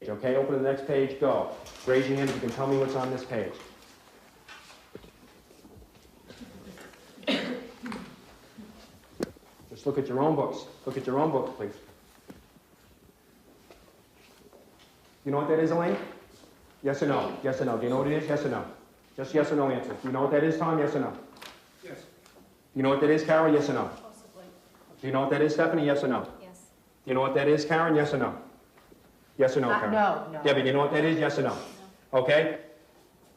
Okay, open to the next page, go. Raise your hand if you can tell me what's on this page. Just look at your own books. Look at your own books, please. You know what that is, Elaine? Yes or no? Yes or no? Do you know what it is? Yes or no? Just yes or no answer. Do you know what that is, Tom? Yes or no? Yes. You know what that is, Carol? Yes or no? Possibly. Do you know what that is, Stephanie? Yes or no? Yes. Do you know what that is, Karen? Yes or no? Yes or no, Karen? No. Debbie, do you know what that is? Yes or no? Okay.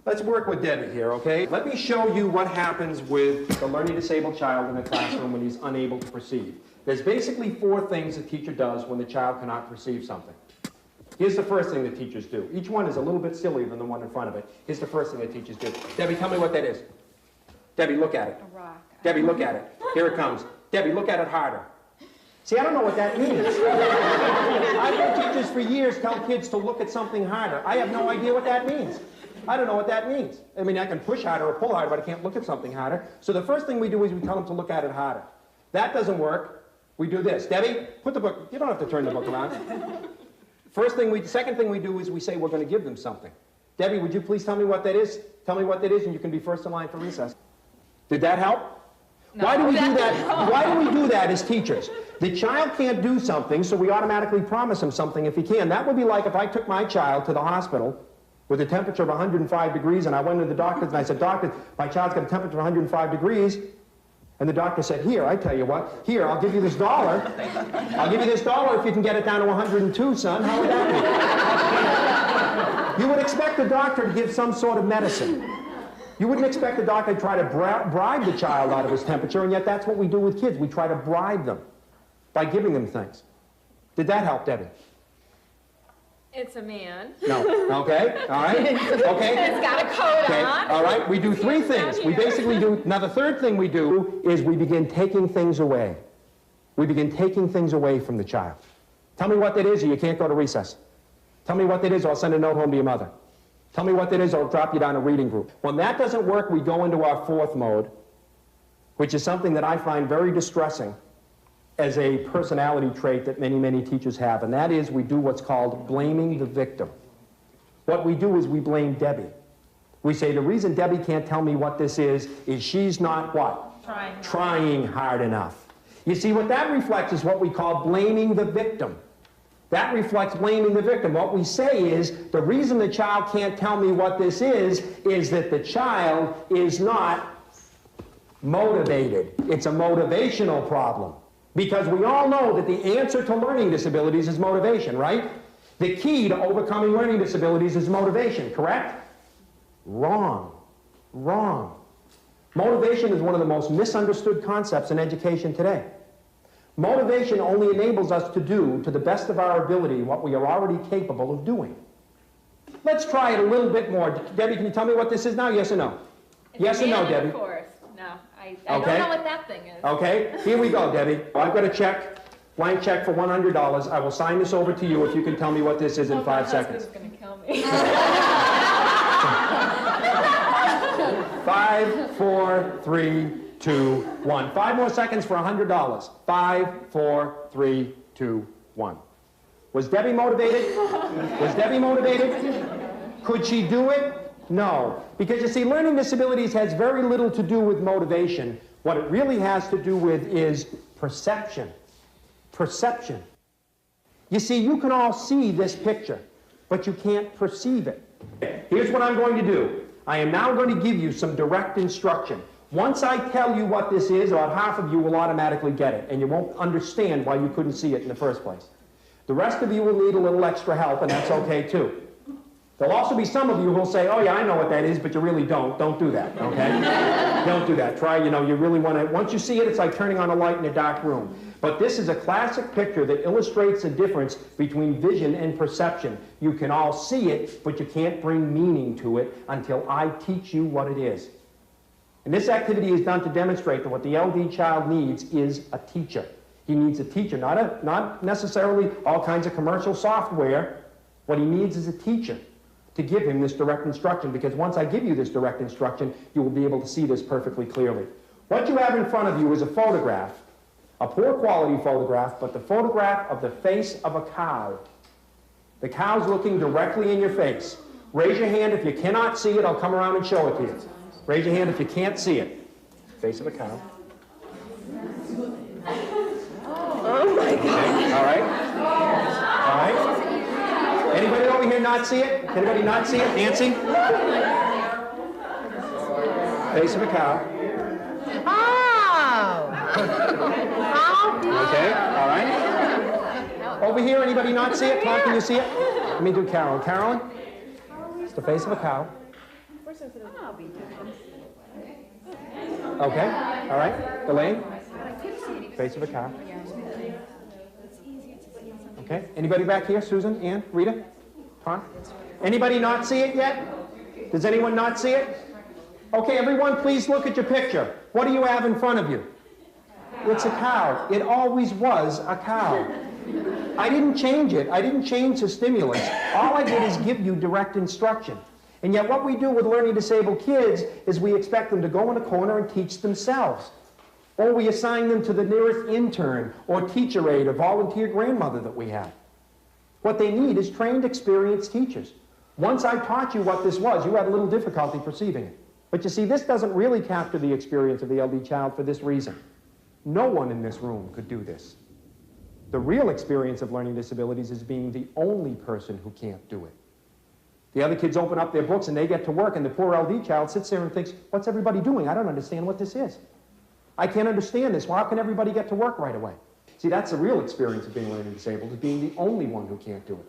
Let's work with Debbie here, okay? Let me show you what happens with the learning disabled child in the classroom when he's unable to perceive. There's basically 4 things the teacher does when the child cannot perceive something. Here's the first thing the teachers do. Each one is a little bit sillier than the one in front of it. Here's the first thing the teachers do. Debbie, tell me what that is. Debbie, look at it. A rock. Debbie, look at it. Here it comes. Debbie, look at it harder. See, I don't know what that means. I've had teachers for years tell kids to look at something harder. I have no idea what that means. I don't know what that means. I mean, I can push harder or pull harder, but I can't look at something harder. So the first thing we do is we tell them to look at it harder. That doesn't work. We do this. Debbie, put the book. You don't have to turn the book around. Second thing we do is we say we're going to give them something. Debbie, would you please tell me what that is? Tell me what that is, and you can be first in line for recess. Did that help? No, Why do we do that? Why do we do that as teachers? The child can't do something, so we automatically promise him something if he can. That would be like if I took my child to the hospital with a temperature of 105 degrees, and I went to the doctor and I said, "Doctor, my child's got a temperature of 105 degrees." And the doctor said, "Here, I tell you what, here, I'll give you this $1. I'll give you this $1 if you can get it down to 102, son." How would that be? You would expect the doctor to give some sort of medicine. You wouldn't expect the doctor to try to bribe the child out of his temperature, and yet that's what we do with kids. We try to bribe them by giving them things. Did that help, Debbie? It's a man. No. Okay. All right. Okay. It's got a coat Okay. on. All right. We do 3 things. We basically do. Now, the third thing we do is we begin taking things away. We begin taking things away from the child. Tell me what that is, or you can't go to recess. Tell me what that is, or I'll send a note home to your mother. Tell me what that is, or I'll drop you down a reading group. When that doesn't work, we go into our 4th mode, which is something that I find very distressing as a personality trait that many, many teachers have, and that is we do what's called blaming the victim. What we do is we blame Debbie. We say the reason Debbie can't tell me what this is she's not what? Trying hard enough. You see, what that reflects is what we call blaming the victim. That reflects blaming the victim. What we say is the reason the child can't tell me what this is that the child is not motivated. It's a motivational problem. Because we all know that the answer to learning disabilities is motivation, right? The key to overcoming learning disabilities is motivation, correct? Wrong. Wrong. Motivation is one of the most misunderstood concepts in education today. Motivation only enables us to do, to the best of our ability, what we are already capable of doing. Let's try it a little bit more. Debbie, can you tell me what this is now? Yes or no? Yes or no, Debbie? Of course. No. I don't know what that thing is. Okay, here we go, Debbie. I've got a check, blank check for $100. I will sign this over to you if you can tell me what this is in 5 seconds. My husband's going to kill me. 5, 4, 3, 2, 1. 5 more seconds for $100. 5, 4, 3, 2, 1. Was Debbie motivated? Was Debbie motivated? Could she do it? No. Because you see, learning disabilities has very little to do with motivation. What it really has to do with is perception. Perception. You see, you can all see this picture, but you can't perceive it. Here's what I'm going to do. I am now going to give you some direct instruction. Once I tell you what this is, about half of you will automatically get it, and you won't understand why you couldn't see it in the first place. The rest of you will need a little extra help, and that's okay too. There'll also be some of you who will say, "Oh yeah, I know what that is," but you really don't. Don't do that, okay? Don't do that. Try, you really want to, once you see it, it's like turning on a light in a dark room. But this is a classic picture that illustrates the difference between vision and perception. You can all see it, but you can't bring meaning to it until I teach you what it is. And this activity is done to demonstrate that what the LD child needs is a teacher. He needs a teacher, not necessarily all kinds of commercial software. What he needs is a teacher to give him this direct instruction, because once I give you this direct instruction, you will be able to see this perfectly clearly. What you have in front of you is a photograph, a poor quality photograph, but the photograph of the face of a cow. The cow's looking directly in your face. Raise your hand if you cannot see it. I'll come around and show it to you. Raise your hand if you can't see it. Face of a cow. Oh my God. Okay. All right. All right. Anybody over here not see it? Anybody not see it? Nancy? Face of a cow. Oh! Okay. All right. Over here, anybody not see it? Tom, can you see it? Let me do Carolyn. Carolyn? It's the face of a cow. Okay. All right. Elaine? Face of a cow. Okay. Anybody back here? Susan, Ann, Rita, Tom? Anybody not see it yet? Does anyone not see it? Okay, everyone, please look at your picture. What do you have in front of you? It's a cow. It always was a cow. I didn't change it. I didn't change the stimulus. All I did is give you direct instruction. And yet what we do with learning disabled kids is we expect them to go in a corner and teach themselves. Or we assign them to the nearest intern or teacher aide or volunteer grandmother that we have. What they need is trained, experienced teachers. Once I taught you what this was, you had a little difficulty perceiving it. But you see, this doesn't really capture the experience of the LD child for this reason. No one in this room could do this. The real experience of learning disabilities is being the only person who can't do it. The other kids open up their books and they get to work, and the poor LD child sits there and thinks, what's everybody doing? I don't understand what this is. I can't understand this. Well, how can everybody get to work right away? See, that's the real experience of being learning disabled, is being the only one who can't do it.